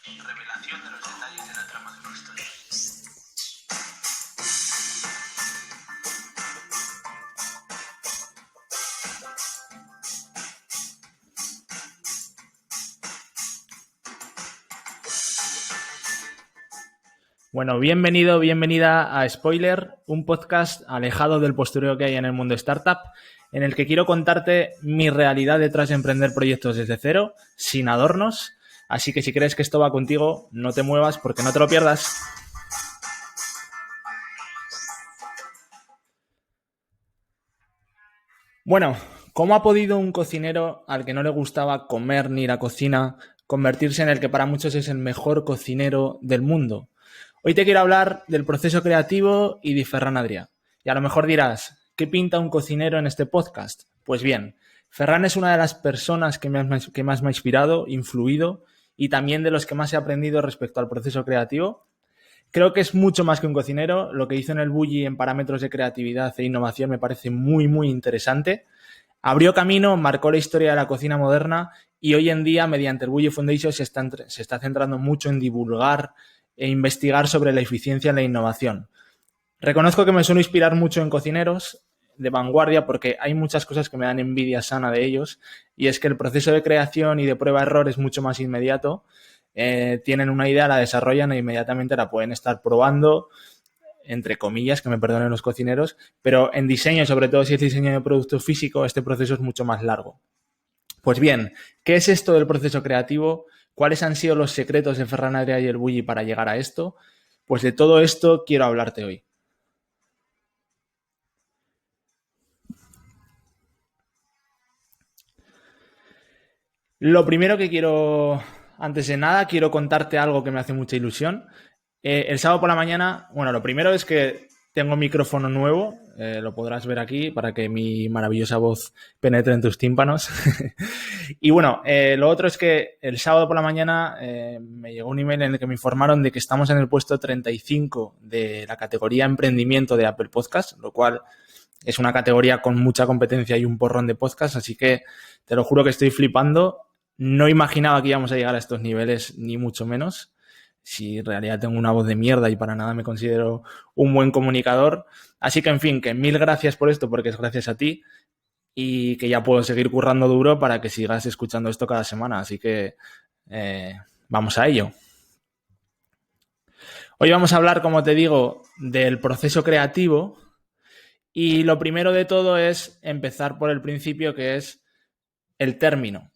Revelación de los detalles de la trama de una historia. Bueno, bienvenido, bienvenida a Spoiler, un podcast alejado del postureo que hay en el mundo startup, en el que quiero contarte mi realidad detrás de emprender proyectos desde cero, sin adornos. Así que si crees que esto va contigo, no te muevas porque no te lo pierdas. Bueno, ¿cómo ha podido un cocinero al que no le gustaba comer ni ir a cocina convertirse en el que para muchos es el mejor cocinero del mundo? Hoy te quiero hablar del proceso creativo y de Ferran Adrià. Y a lo mejor dirás, ¿qué pinta un cocinero en este podcast? Pues bien, Ferran es una de las personas que más me ha inspirado, influido y también de los que más he aprendido respecto al proceso creativo. Creo que es mucho más que un cocinero. Lo que hizo en el Bulli en parámetros de creatividad e innovación me parece muy, muy interesante. Abrió camino, marcó la historia de la cocina moderna y hoy en día, mediante el Bulli Foundation, se está centrando mucho en divulgar e investigar sobre la eficiencia en la innovación. Reconozco que me suelo inspirar mucho en cocineros de vanguardia porque hay muchas cosas que me dan envidia sana de ellos, y es que el proceso de creación y de prueba-error es mucho más inmediato. Tienen una idea, la desarrollan e inmediatamente la pueden estar probando, entre comillas, que me perdonen los cocineros, pero en diseño, sobre todo si es diseño de producto físico, este proceso es mucho más largo. Pues bien, ¿qué es esto del proceso creativo? ¿Cuáles han sido los secretos de Ferran Adrià y el Bulli para llegar a esto? Pues de todo esto quiero hablarte hoy. Lo primero que quiero, antes de nada, quiero contarte algo que me hace mucha ilusión. El sábado por la mañana, bueno, lo primero es que tengo micrófono nuevo, lo podrás ver aquí para que mi maravillosa voz penetre en tus tímpanos. Y bueno, lo otro es que el sábado por la mañana me llegó un email en el que me informaron de que estamos en el puesto 35 de la categoría emprendimiento de Apple Podcast, lo cual es una categoría con mucha competencia y un porrón de podcasts, así que te lo juro que estoy flipando. No imaginaba que íbamos a llegar a estos niveles, ni mucho menos. Si en realidad tengo una voz de mierda y para nada me considero un buen comunicador. Así que, en fin, que mil gracias por esto, porque es gracias a ti, y que ya puedo seguir currando duro para que sigas escuchando esto cada semana. Así que vamos a ello. Hoy vamos a hablar, como te digo, del proceso creativo. Y lo primero de todo es empezar por el principio, que es el término.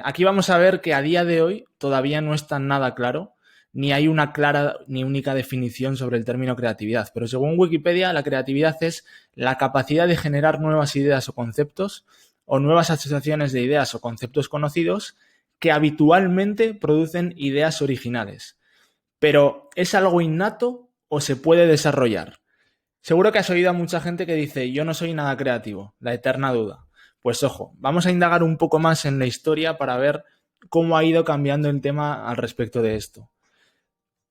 Aquí vamos a ver que a día de hoy todavía no está nada claro, ni hay una clara ni única definición sobre el término creatividad. Pero según Wikipedia, la creatividad es la capacidad de generar nuevas ideas o conceptos o nuevas asociaciones de ideas o conceptos conocidos que habitualmente producen ideas originales. Pero ¿es algo innato o se puede desarrollar? Seguro que has oído a mucha gente que dice, yo no soy nada creativo, la eterna duda. Pues ojo, vamos a indagar un poco más en la historia para ver cómo ha ido cambiando el tema al respecto de esto.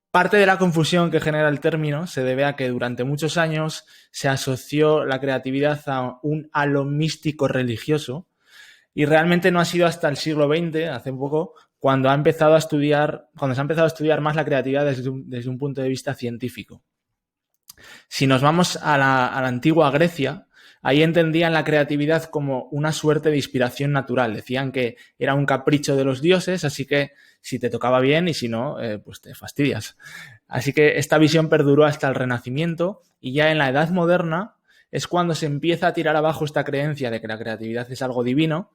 Parte de la confusión que genera el término se debe a que durante muchos años se asoció la creatividad a un halo místico religioso, y realmente no ha sido hasta el siglo XX, hace poco, cuando se ha empezado a estudiar más la creatividad desde un punto de vista científico. Si nos vamos a la antigua Grecia, ahí entendían la creatividad como una suerte de inspiración natural. Decían que era un capricho de los dioses, así que si te tocaba bien y si no, pues te fastidias. Así que esta visión perduró hasta el Renacimiento, y ya en la Edad Moderna es cuando se empieza a tirar abajo esta creencia de que la creatividad es algo divino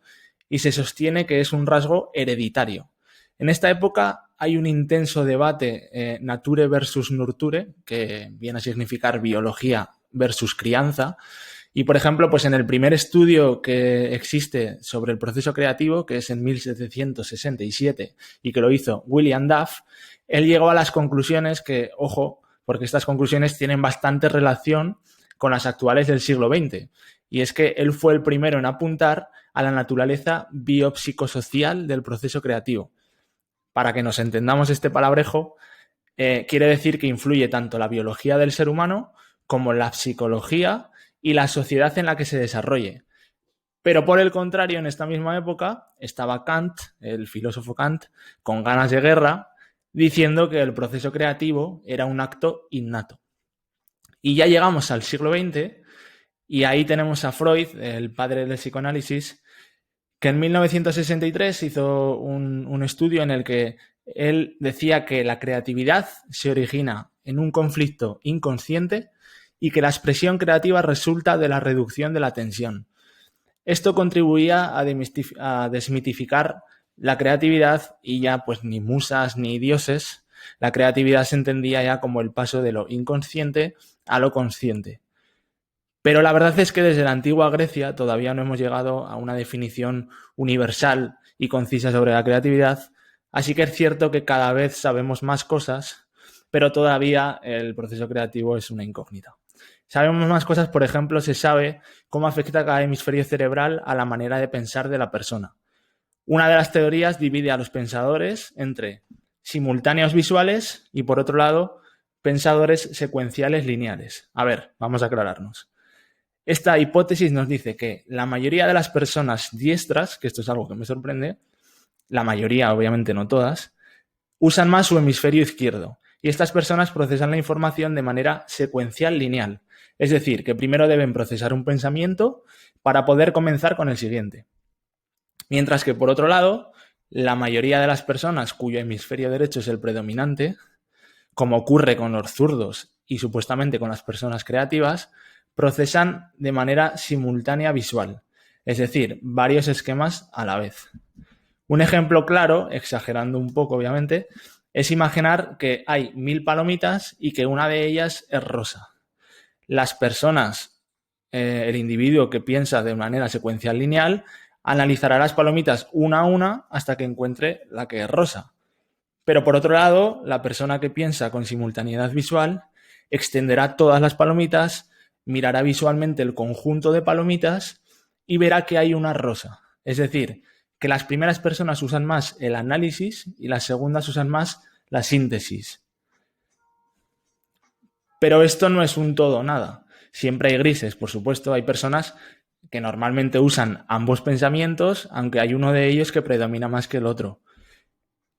y se sostiene que es un rasgo hereditario. En esta época hay un intenso debate nature versus nurture, que viene a significar biología versus crianza. Y, por ejemplo, pues en el primer estudio que existe sobre el proceso creativo, que es en 1767 y que lo hizo William Duff, él llegó a las conclusiones que, ojo, porque estas conclusiones tienen bastante relación con las actuales del siglo XX. Y es que él fue el primero en apuntar a la naturaleza biopsicosocial del proceso creativo. Para que nos entendamos este palabrejo, quiere decir que influye tanto la biología del ser humano como la psicología y la sociedad en la que se desarrolle. Pero por el contrario, en esta misma época estaba Kant, el filósofo Kant, con ganas de guerra, diciendo que el proceso creativo era un acto innato. Y ya llegamos al siglo XX y ahí tenemos a Freud, el padre del psicoanálisis, que en 1963 hizo un estudio en el que él decía que la creatividad se origina en un conflicto inconsciente y que la expresión creativa resulta de la reducción de la tensión. Esto contribuía a desmitificar la creatividad y ya pues ni musas ni dioses. La creatividad se entendía ya como el paso de lo inconsciente a lo consciente. Pero la verdad es que desde la antigua Grecia todavía no hemos llegado a una definición universal y concisa sobre la creatividad, así que es cierto que cada vez sabemos más cosas, pero todavía el proceso creativo es una incógnita. Sabemos más cosas, por ejemplo, se sabe cómo afecta cada hemisferio cerebral a la manera de pensar de la persona. Una de las teorías divide a los pensadores entre simultáneos visuales y, por otro lado, pensadores secuenciales lineales. A ver, vamos a aclararnos. Esta hipótesis nos dice que la mayoría de las personas diestras, que esto es algo que me sorprende, la mayoría, obviamente no todas, usan más su hemisferio izquierdo y estas personas procesan la información de manera secuencial lineal. Es decir, que primero deben procesar un pensamiento para poder comenzar con el siguiente. Mientras que, por otro lado, la mayoría de las personas cuyo hemisferio derecho es el predominante, como ocurre con los zurdos y supuestamente con las personas creativas, procesan de manera simultánea visual, es decir, varios esquemas a la vez. Un ejemplo claro, exagerando un poco obviamente, es imaginar que hay 1000 palomitas y que una de ellas es rosa. Las personas, el individuo que piensa de manera secuencial lineal, analizará las palomitas una a una hasta que encuentre la que es rosa. Pero por otro lado, la persona que piensa con simultaneidad visual extenderá todas las palomitas, mirará visualmente el conjunto de palomitas y verá que hay una rosa. Es decir, que las primeras personas usan más el análisis y las segundas usan más la síntesis. Pero esto no es un todo o nada. Siempre hay grises, por supuesto. Hay personas que normalmente usan ambos pensamientos, aunque hay uno de ellos que predomina más que el otro.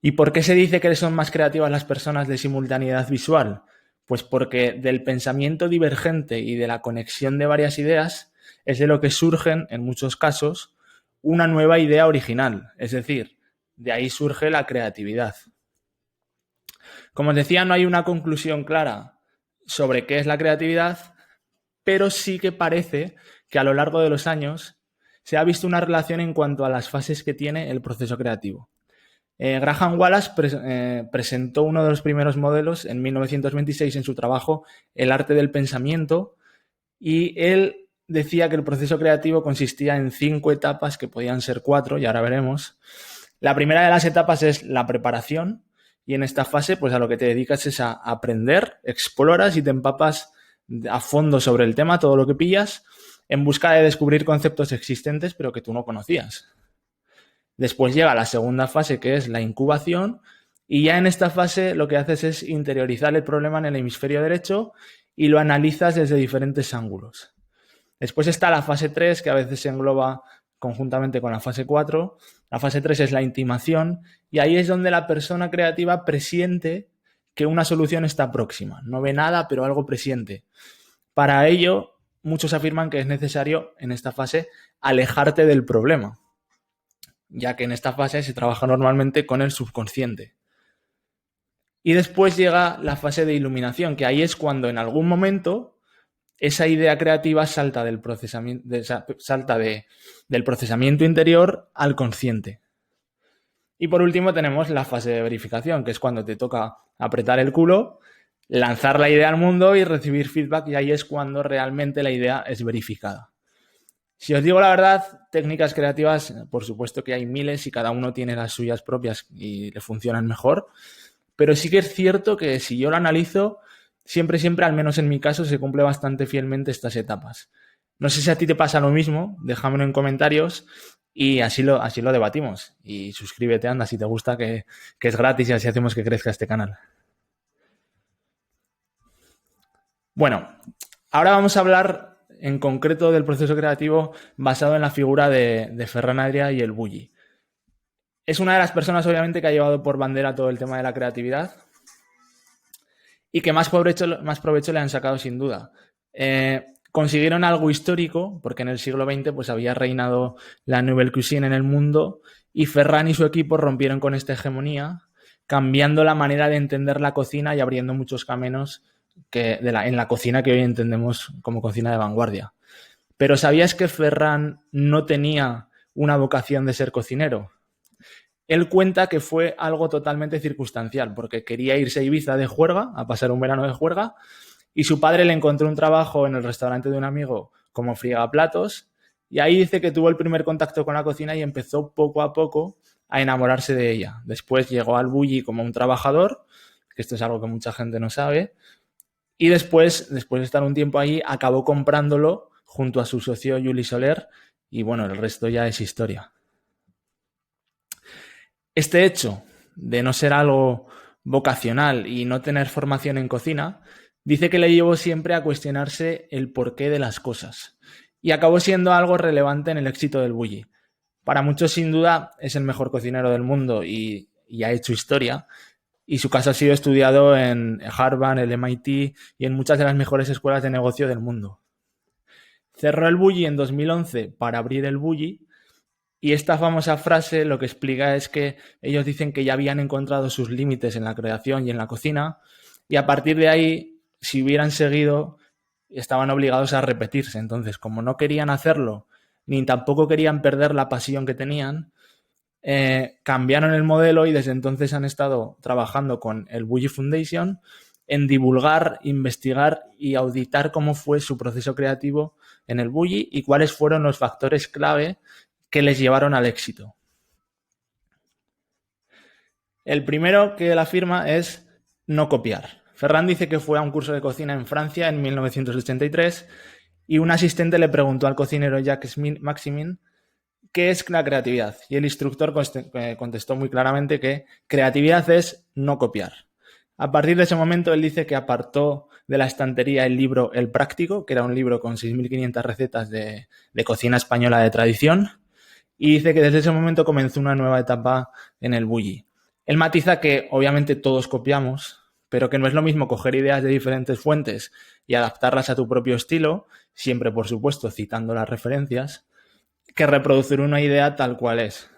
¿Y por qué se dice que son más creativas las personas de simultaneidad visual? Pues porque del pensamiento divergente y de la conexión de varias ideas es de lo que surgen, en muchos casos, una nueva idea original. Es decir, de ahí surge la creatividad. Como os decía, no hay una conclusión clara sobre qué es la creatividad, pero sí que parece que a lo largo de los años se ha visto una relación en cuanto a las fases que tiene el proceso creativo. Graham Wallace presentó uno de los primeros modelos en 1926 en su trabajo El arte del pensamiento y él decía que el proceso creativo consistía en 5 etapas que podían ser 4 y ahora veremos. La primera de las etapas es la preparación y en esta fase pues a lo que te dedicas es a aprender, exploras y te empapas a fondo sobre el tema, todo lo que pillas, en busca de descubrir conceptos existentes pero que tú no conocías. Después llega la segunda fase, que es la incubación, y ya en esta fase lo que haces es interiorizar el problema en el hemisferio derecho y lo analizas desde diferentes ángulos. Después está la fase 3, que a veces se engloba conjuntamente con la fase 4. La fase 3 es la intimación y ahí es donde la persona creativa presiente que una solución está próxima. No ve nada, pero algo presiente. Para ello, muchos afirman que es necesario en esta fase alejarte del problema, ya que en esta fase se trabaja normalmente con el subconsciente. Y después llega la fase de iluminación, que ahí es cuando en algún momento esa idea creativa salta del procesamiento interior al consciente. Y por último tenemos la fase de verificación, que es cuando te toca apretar el culo, lanzar la idea al mundo y recibir feedback, y ahí es cuando realmente la idea es verificada. Si os digo la verdad, técnicas creativas, por supuesto que hay miles y cada uno tiene las suyas propias y le funcionan mejor, pero sí que es cierto que si yo lo analizo, siempre, al menos en mi caso, se cumple bastante fielmente estas etapas. No sé si a ti te pasa lo mismo, déjamelo en comentarios y así lo debatimos. Y suscríbete, anda, si te gusta, que es gratis y así hacemos que crezca este canal. Bueno, ahora vamos a hablar en concreto del proceso creativo basado en la figura de Ferran Adrià y el Bulli. Es una de las personas, obviamente, que ha llevado por bandera todo el tema de la creatividad y que más provecho le han sacado sin duda. Consiguieron algo histórico, porque en el siglo XX pues, había reinado la Nouvelle Cuisine en el mundo y Ferran y su equipo rompieron con esta hegemonía, cambiando la manera de entender la cocina y abriendo muchos caminos en la cocina que hoy entendemos como cocina de vanguardia. Pero ¿sabías que Ferran no tenía una vocación de ser cocinero? Él cuenta que fue algo totalmente circunstancial, porque quería irse a Ibiza de juerga, a pasar un verano de juerga, y su padre le encontró un trabajo en el restaurante de un amigo como friegaplatos, y ahí dice que tuvo el primer contacto con la cocina y empezó poco a poco a enamorarse de ella. Después llegó al Bulli como un trabajador, que esto es algo que mucha gente no sabe, y después de estar un tiempo ahí, acabó comprándolo junto a su socio Juli Soler, y bueno, el resto ya es historia. Este hecho de no ser algo vocacional y no tener formación en cocina, dice que le llevó siempre a cuestionarse el porqué de las cosas y acabó siendo algo relevante en el éxito del Bulli. Para muchos, sin duda, es el mejor cocinero del mundo y ha hecho historia, y su caso ha sido estudiado en Harvard, el MIT y en muchas de las mejores escuelas de negocio del mundo. Cerró el Bulli en 2011 para abrir el Bulli. Y esta famosa frase lo que explica es que ellos dicen que ya habían encontrado sus límites en la creación y en la cocina, y a partir de ahí, si hubieran seguido, estaban obligados a repetirse. Entonces, como no querían hacerlo, ni tampoco querían perder la pasión que tenían, cambiaron el modelo y desde entonces han estado trabajando con el Bulli Foundation en divulgar, investigar y auditar cómo fue su proceso creativo en el Bulli y cuáles fueron los factores clave que les llevaron al éxito. El primero que él afirma es no copiar. Ferran dice que fue a un curso de cocina en Francia en 1983 y un asistente le preguntó al cocinero Jacques Maximin qué es la creatividad. Y el instructor contestó muy claramente que creatividad es no copiar. A partir de ese momento, él dice que apartó de la estantería el libro El Práctico, que era un libro con 6.500 recetas de cocina española de tradición, y dice que desde ese momento comenzó una nueva etapa en el Bulli. Él matiza que obviamente todos copiamos, pero que no es lo mismo coger ideas de diferentes fuentes y adaptarlas a tu propio estilo, siempre por supuesto citando las referencias, que reproducir una idea tal cual es.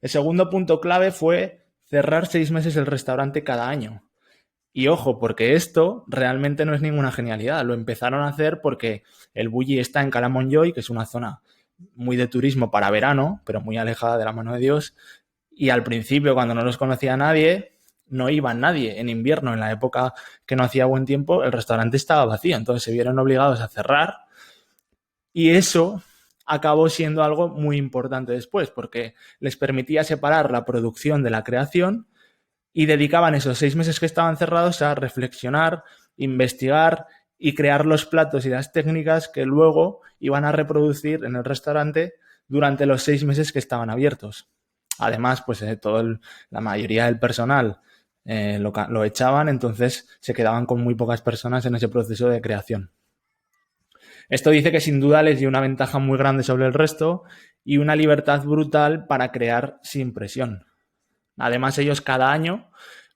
El segundo punto clave fue cerrar 6 meses el restaurante cada año. Y ojo, porque esto realmente no es ninguna genialidad. Lo empezaron a hacer porque el Bulli está en Cala Montjuïc, que es una zona muy de turismo para verano, pero muy alejada de la mano de Dios. Y al principio, cuando no los conocía nadie, no iba nadie. En invierno, en la época que no hacía buen tiempo, el restaurante estaba vacío. Entonces se vieron obligados a cerrar. Y eso acabó siendo algo muy importante después, porque les permitía separar la producción de la creación y dedicaban esos 6 meses que estaban cerrados a reflexionar, investigar y crear los platos y las técnicas que luego iban a reproducir en el restaurante durante los 6 meses que estaban abiertos. Además, pues la mayoría del personal lo echaban, entonces se quedaban con muy pocas personas en ese proceso de creación. Esto dice que sin duda les dio una ventaja muy grande sobre el resto y una libertad brutal para crear sin presión. Además, ellos cada año,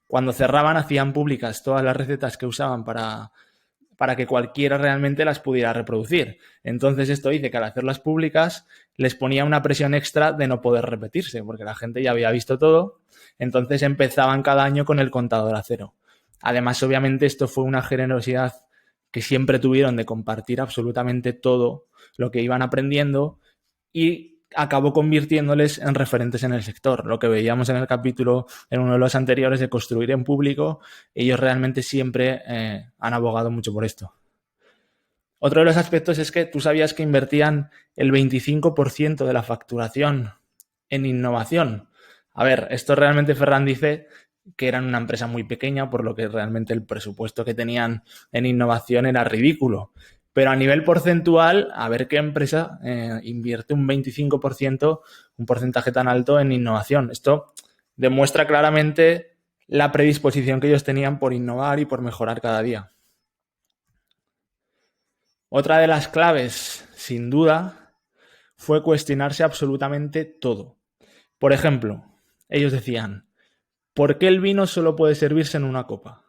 cuando cerraban, hacían públicas todas las recetas que usaban para que cualquiera realmente las pudiera reproducir. Entonces, esto dice que al hacerlas públicas les ponía una presión extra de no poder repetirse, porque la gente ya había visto todo. Entonces, empezaban cada año con el contador a cero. Además, obviamente, esto fue una generosidad que siempre tuvieron de compartir absolutamente todo lo que iban aprendiendo y acabó convirtiéndoles en referentes en el sector. Lo que veíamos en el capítulo, en uno de los anteriores, de construir en público, ellos realmente siempre han abogado mucho por esto. Otro de los aspectos es que tú sabías que invertían el 25% de la facturación en innovación. A ver, esto realmente Ferran dice que eran una empresa muy pequeña, por lo que realmente el presupuesto que tenían en innovación era ridículo. Pero a nivel porcentual, a ver qué empresa invierte un 25%, un porcentaje tan alto en innovación. Esto demuestra claramente la predisposición que ellos tenían por innovar y por mejorar cada día. Otra de las claves, sin duda, fue cuestionarse absolutamente todo. Por ejemplo, ellos decían, ¿por qué el vino solo puede servirse en una copa?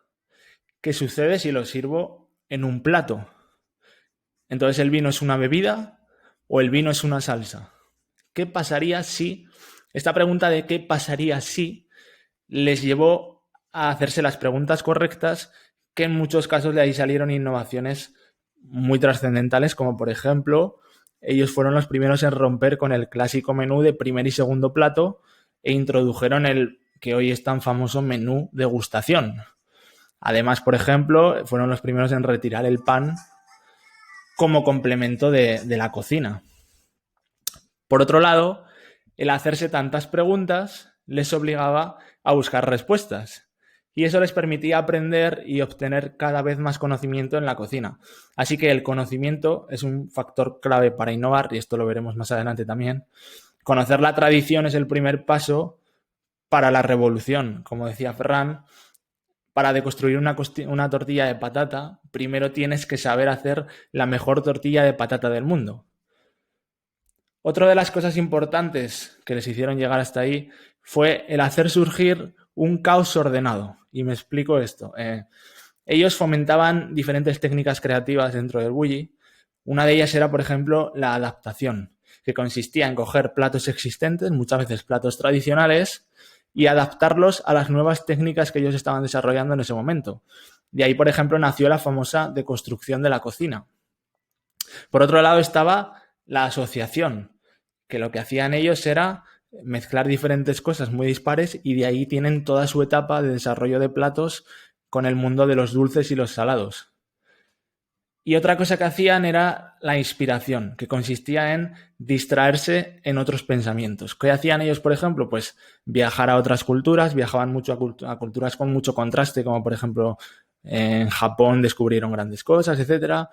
¿Qué sucede si lo sirvo en un plato? Entonces, ¿el vino es una bebida o el vino es una salsa? ¿Qué pasaría si... Esta pregunta de qué pasaría si les llevó a hacerse las preguntas correctas, que en muchos casos de ahí salieron innovaciones muy trascendentales, como por ejemplo, ellos fueron los primeros en romper con el clásico menú de primer y segundo plato e introdujeron el que hoy es tan famoso menú degustación. Además, por ejemplo, fueron los primeros en retirar el pan como complemento de la cocina. Por otro lado, el hacerse tantas preguntas les obligaba a buscar respuestas y eso les permitía aprender y obtener cada vez más conocimiento en la cocina. Así que el conocimiento es un factor clave para innovar y esto lo veremos más adelante también. Conocer la tradición es el primer paso para la revolución. Como decía Ferran, para deconstruir una tortilla de patata, primero tienes que saber hacer la mejor tortilla de patata del mundo. Otra de las cosas importantes que les hicieron llegar hasta ahí fue el hacer surgir un caos ordenado. Y me explico esto. Ellos fomentaban diferentes técnicas creativas dentro del bulli. Una de ellas era, por ejemplo, la adaptación, que consistía en coger platos existentes, muchas veces platos tradicionales, y adaptarlos a las nuevas técnicas que ellos estaban desarrollando en ese momento. De ahí, por ejemplo, nació la famosa deconstrucción de la cocina. Por otro lado estaba la asociación, que lo que hacían ellos era mezclar diferentes cosas muy dispares y de ahí tienen toda su etapa de desarrollo de platos con el mundo de los dulces y los salados. Y otra cosa que hacían era la inspiración, que consistía en distraerse en otros pensamientos. ¿Qué hacían ellos, por ejemplo? Pues viajar a otras culturas, viajaban mucho a culturas con mucho contraste, como por ejemplo en Japón descubrieron grandes cosas, etcétera.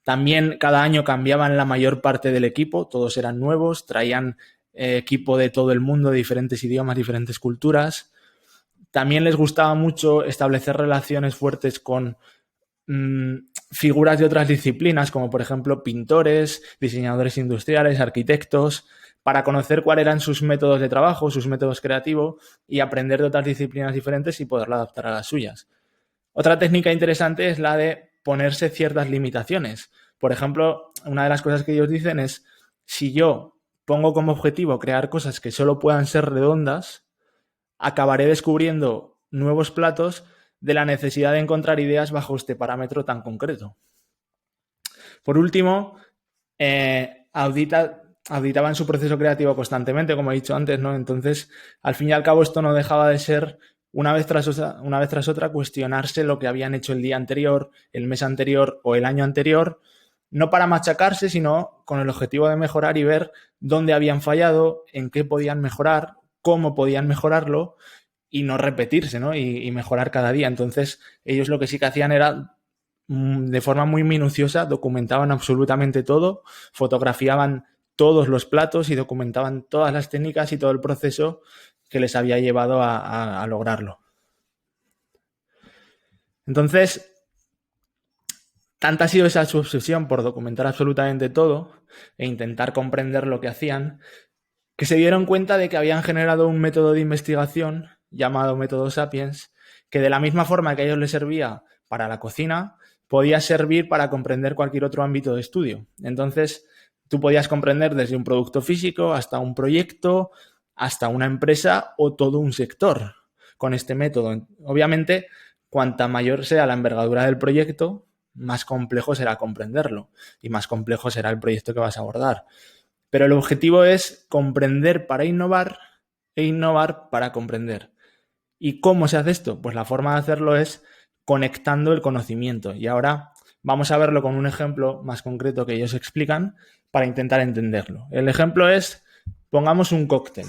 También cada año cambiaban la mayor parte del equipo, todos eran nuevos, traían equipo de todo el mundo, de diferentes idiomas, diferentes culturas. También les gustaba mucho establecer relaciones fuertes con figuras de otras disciplinas, como por ejemplo pintores, diseñadores industriales, arquitectos, para conocer cuáles eran sus métodos de trabajo, sus métodos creativos y aprender de otras disciplinas diferentes y poderla adaptar a las suyas. Otra técnica interesante es la de ponerse ciertas limitaciones. Por ejemplo, una de las cosas que ellos dicen es, si yo pongo como objetivo crear cosas que solo puedan ser redondas, acabaré descubriendo nuevos platos de la necesidad de encontrar ideas bajo este parámetro tan concreto. Por último, auditaban su proceso creativo constantemente, como he dicho antes, ¿no? Entonces, al fin y al cabo, esto no dejaba de ser una vez tras otra, cuestionarse lo que habían hecho el día anterior, el mes anterior o el año anterior, no para machacarse, sino con el objetivo de mejorar y ver dónde habían fallado, en qué podían mejorar, cómo podían mejorarlo y no repetirse, ¿no? Y mejorar cada día. Entonces, ellos lo que sí que hacían era, de forma muy minuciosa, documentaban absolutamente todo, fotografiaban todos los platos y documentaban todas las técnicas y todo el proceso que les había llevado a lograrlo. Entonces, tanta ha sido esa su obsesión por documentar absolutamente todo e intentar comprender lo que hacían, que se dieron cuenta de que habían generado un método de investigación llamado método Sapiens, que de la misma forma que a ellos les servía para la cocina, podía servir para comprender cualquier otro ámbito de estudio. Entonces, tú podías comprender desde un producto físico hasta un proyecto, hasta una empresa o todo un sector con este método. Obviamente, cuanta mayor sea la envergadura del proyecto, más complejo será comprenderlo y más complejo será el proyecto que vas a abordar. Pero el objetivo es comprender para innovar e innovar para comprender. ¿Y cómo se hace esto? Pues la forma de hacerlo es conectando el conocimiento. Y ahora vamos a verlo con un ejemplo más concreto que ellos explican para intentar entenderlo. El ejemplo es, pongamos un cóctel,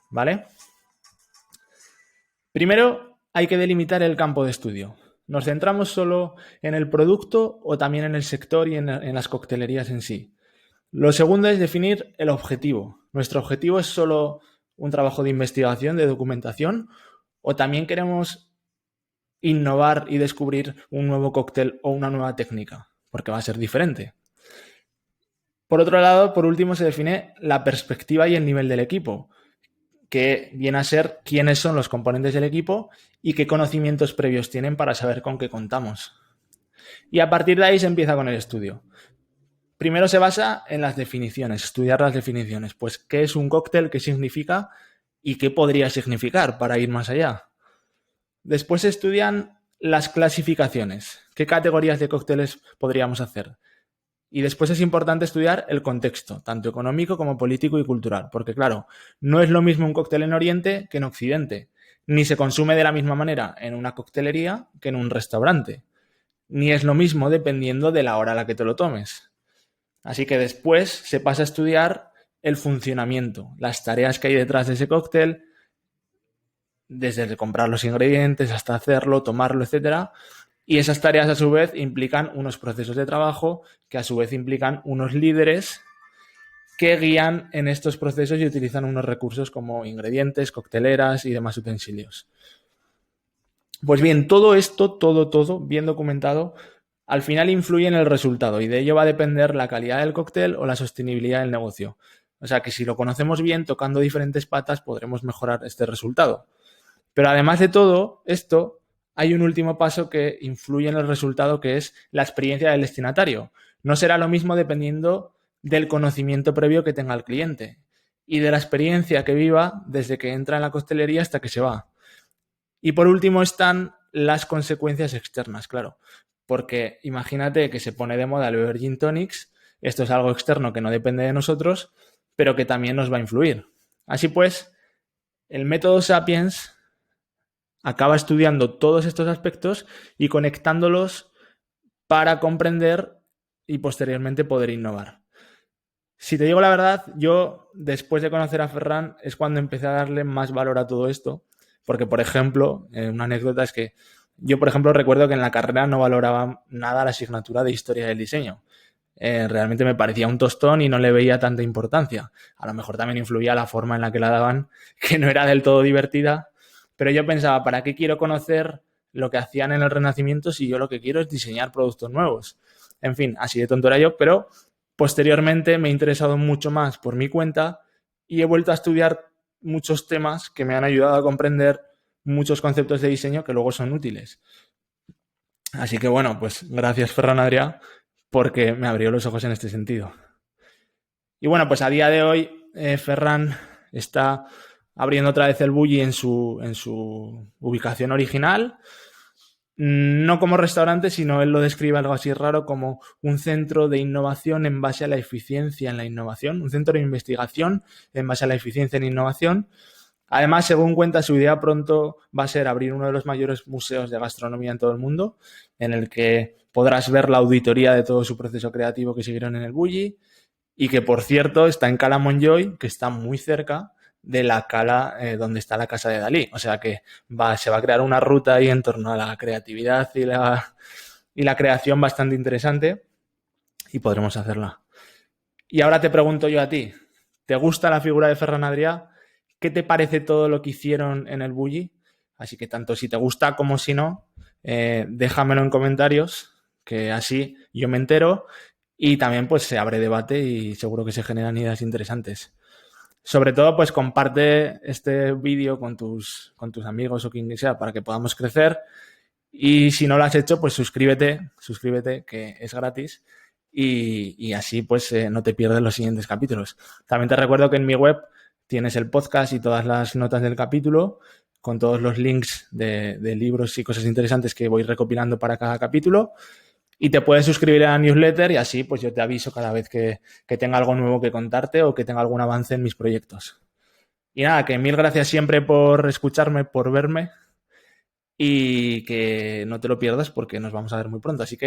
¿vale? Primero hay que delimitar el campo de estudio. ¿Nos centramos solo en el producto o también en el sector y en las coctelerías en sí? Lo segundo es definir el objetivo. ¿Nuestro objetivo es solo un trabajo de investigación, de documentación, o también queremos innovar y descubrir un nuevo cóctel o una nueva técnica? Porque va a ser diferente. Por otro lado, por último, se define la perspectiva y el nivel del equipo. que viene a ser quiénes son los componentes del equipo y qué conocimientos previos tienen para saber con qué contamos. Y a partir de ahí se empieza con el estudio. Primero se basa en las definiciones, estudiar las definiciones. Pues, ¿qué es un cóctel? ¿Qué significa? ¿Y qué podría significar para ir más allá? Después se estudian las clasificaciones. ¿Qué categorías de cócteles podríamos hacer? Y después es importante estudiar el contexto, tanto económico como político y cultural. Porque, claro, no es lo mismo un cóctel en Oriente que en Occidente. Ni se consume de la misma manera en una coctelería que en un restaurante. Ni es lo mismo dependiendo de la hora a la que te lo tomes. Así que después se pasa a estudiar el funcionamiento, las tareas que hay detrás de ese cóctel, desde comprar los ingredientes hasta hacerlo, tomarlo, etcétera. Y esas tareas a su vez implican unos procesos de trabajo que a su vez implican unos líderes que guían en estos procesos y utilizan unos recursos como ingredientes, cocteleras y demás utensilios. Pues bien, todo esto, todo bien documentado, al final influye en el resultado y de ello va a depender la calidad del cóctel o la sostenibilidad del negocio. O sea que si lo conocemos bien, tocando diferentes patas, podremos mejorar este resultado. Pero además de todo esto, hay un último paso que influye en el resultado, que es la experiencia del destinatario. No será lo mismo dependiendo del conocimiento previo que tenga el cliente y de la experiencia que viva desde que entra en la coctelería hasta que se va. Y por último están las consecuencias externas, claro. Porque imagínate que se pone de moda el beber gin tonics, esto es algo externo que no depende de nosotros, pero que también nos va a influir. Así pues, el método Sapiens acaba estudiando todos estos aspectos y conectándolos para comprender y posteriormente poder innovar. Si te digo la verdad, yo después de conocer a Ferran es cuando empecé a darle más valor a todo esto, porque por ejemplo, una anécdota es que yo por ejemplo recuerdo que en la carrera no valoraba nada la asignatura de historia del diseño. Realmente me parecía un tostón y no le veía tanta importancia. A lo mejor también influía la forma en la que la daban, que no era del todo divertida, pero yo pensaba, ¿para qué quiero conocer lo que hacían en el Renacimiento si yo lo que quiero es diseñar productos nuevos? En fin, así de tonto era yo, pero posteriormente me he interesado mucho más por mi cuenta y he vuelto a estudiar muchos temas que me han ayudado a comprender muchos conceptos de diseño que luego son útiles. Así que bueno, pues gracias Ferran Adrià porque me abrió los ojos en este sentido. Y bueno, pues a día de hoy Ferran está abriendo otra vez el Bulli en su ubicación original, no como restaurante, sino él lo describe algo así raro como un centro de innovación en base a la eficiencia en la innovación, un centro de investigación en base a la eficiencia en innovación. Además, según cuenta, su idea pronto va a ser abrir uno de los mayores museos de gastronomía en todo el mundo, en el que podrás ver la auditoría de todo su proceso creativo que siguieron en el Bulli y que, por cierto, está en Cala Montjuïc, que está muy cerca de la cala donde está la casa de Dalí. O sea que se va a crear una ruta ahí en torno a la creatividad y la creación bastante interesante y podremos hacerla. Y ahora te pregunto yo a ti, ¿te gusta la figura de Ferran Adrià? ¿Qué te parece todo lo que hicieron en el Bulli? Así que tanto si te gusta como si no, déjamelo en comentarios, que así yo me entero y también pues se abre debate y seguro que se generan ideas interesantes. Sobre todo, pues comparte este vídeo con tus amigos o quien sea para que podamos crecer. Y si no lo has hecho, pues suscríbete, que es gratis. Y así pues no te pierdes los siguientes capítulos. También te recuerdo que en mi web tienes el podcast y todas las notas del capítulo con todos los links de libros y cosas interesantes que voy recopilando para cada capítulo. Y te puedes suscribir a la newsletter y así pues yo te aviso cada vez que tenga algo nuevo que contarte o que tenga algún avance en mis proyectos. Y nada, que mil gracias siempre por escucharme, por verme y que no te lo pierdas porque nos vamos a ver muy pronto. Así que